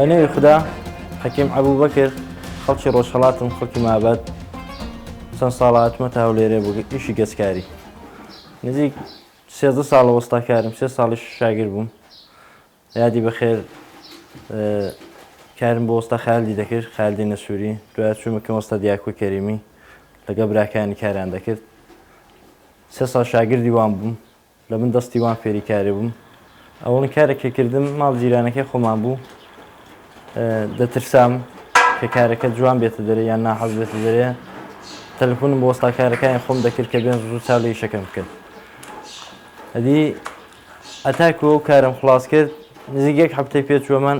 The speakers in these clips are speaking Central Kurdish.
بەنێوی خوددا حەکیم عەبووبەکر خەڵکی ڕۆژهەڵاتم خەڵکی مابەت چەند ساڵ هاتمەتە هەولێرە بۆ ئیشی گەسکاری نزیک 13 ساڵە وەستاکارم 3 ساڵیش شاگیر بووم یادی بەخێر کارم بۆ وەستا خالدی دەکرد خالدی نەسووری دوای چوومەکە وەستا دیاکۆی کەریمی لەگە براکانی کاریان دەکرد 3 ساڵ شاگردی وان بووم لە من دەستی وان فێری کاری بووم ئەوڵی کارێکی کردم ماڵ جیرانەکەی خۆمان بوو دەترسام کە کارەکە جوان بێتە دەرێ یان ناحەز بێتە دەرێ تەلەفۆنم بۆ وەستاکارەکانی خۆم دەکرد کە بێن زوو چاو لە ئیشەکەم بکەن ئەدی ئەتاکو ئەو کارم خلاص کرد نزیک 1 هەفتەی پێچووەمان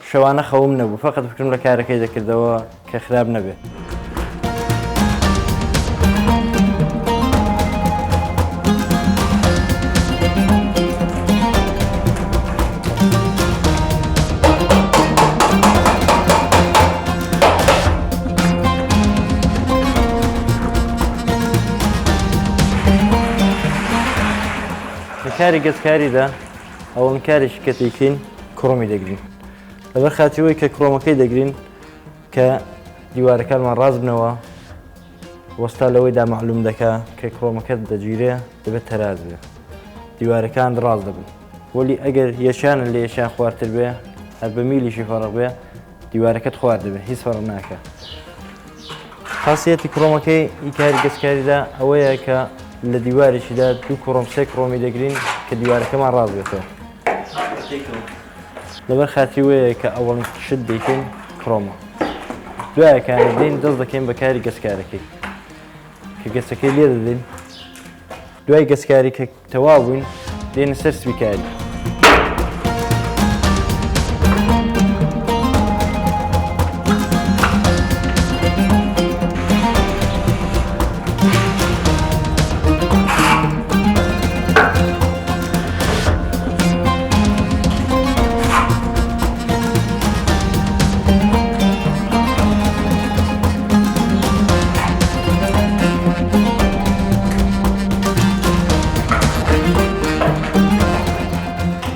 شەوانە خەوم نەبوو فەقەت فکرم لە کارەکەی دەکردەوە کە خراپ نەبێت کاری گەسکاریدا ئەوەن کارێکی کە دەیکەین کڕۆمی دەگرین لەبەر خاتیەوەی کە کڕۆمەکەی دەگرین کە دیوارەکانمان ڕاست بنەوە وەستا لەوەیدا مەعلوم دەکا کە کڕۆمەکەت دەگیرێ دەبێت تەراز بێ دیوارەکان ڕاست دەبن وەلی ئەگەر یەشانە لە یەشان خواردتر بێ هەر بە میلیشی فەرق بێ دیوارەکەت خوارد دەبێت هیچ فەرق ناکە خاصیەتی کڕۆمەکەی ئیکاری گەسکاریدا ئەوەیە کە لە دیوارێکیدا 2 کڕۆم 3 کڕۆمی دەگرین کە دیوارەکەمان ڕاست بێتەوە لەبەر خاتیوەیە کە ئەوڵین شت دەیکەین کڕۆمە دوایەکانە دێن دەست دەکەین بە کاری گەسکارەکەی کە گەسەکەی لێ دەدەین دوای گەسکاری کە تەواو بووین دێنە سەر سپیکاری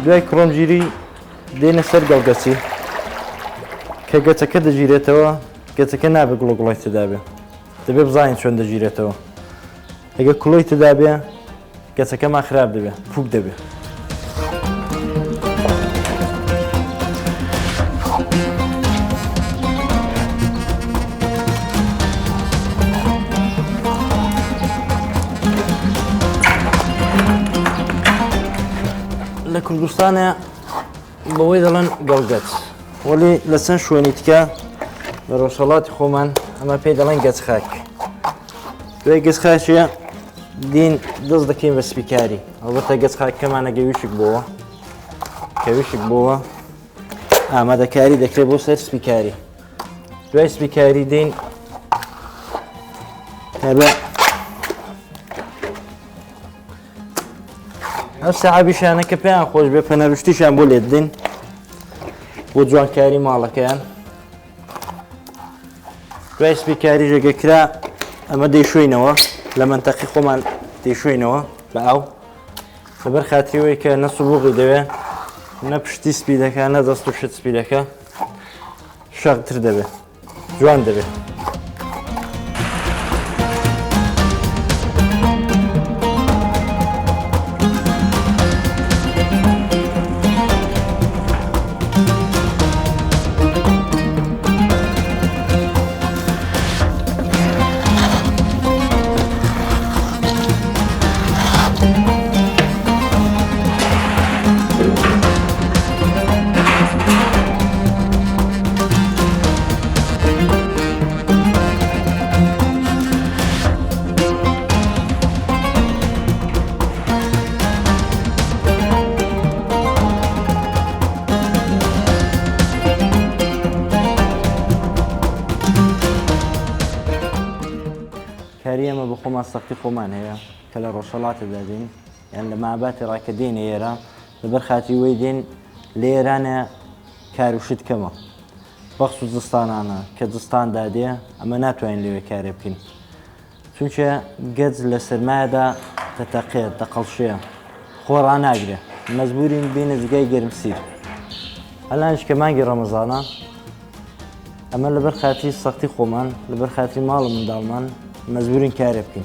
دوای کڕۆمگیری دێنە سەر گەڵگەچی کە گەچەکە دەگیرێتەوە گەچەکە نابێ گوڵۆگوڵی تێدا بێ دەبێ بزانین چۆن دەگیرێتەوە ئەگە کوڵی تێدا بێ گەچەکەمان خراپ دەبێ پووک دەبێ لە کوردستانە بەوەی دەڵێن گەڵگەچ وەلی لە چەند شوێنی تکە لە ڕۆژهەڵاتی خۆمان ئەمە پێی دەڵێن گەچخاک دوای گەچخاکیە دین دەست دەکەین بە سپیکاری ئەڵبەتە گەچخاکەمانە گەویشک بۆوە کە ویشک بۆوە ئامادەکاری دەکرێت بۆ سەر سپیکاری دوای سپیکاری دین هەبە ئەو سەعابیشانە کە پێیان خۆش بێ پەنەروشتیشان بۆ لێ دێن بۆ جوانکاری ماڵەکەیان دوای سپیکاری ژێگەکرا ئەمە دەیشوێنەوە لە منتەقی خۆمان دەیشوێنەوە بە ئەو لەبەر خاتریەوەی کە نە سوبوغی دەوێ نە پشتی سپیدەکە نە دەست و شت سپیدەکە شەقتر دەبێت جوان دەبێت کاری ئەمە بە خۆمان سەختی خۆمان هەیە کە لە ڕۆژهەڵاتەدا دێن یان لە ماباتی ڕاکە دێنە ئێرە لەبەر خاتیوەی دێن لە ئێرانە کار و شت کەمە بەخش و جستانانە کە جستاندا دێ ئەمە ناتوانین لەوێ کارێ بکەین چونکە گەج لە سەرمایەدا دەتەقێت دەقەڵشێ خۆ ڕاناگرێ مەجبورین بینە جگای گەرمسیر الآن كمانجي رمضان أما لبر خاطري سختي خومان لبر خاطري مال من دالمان مزبورين كاري بكين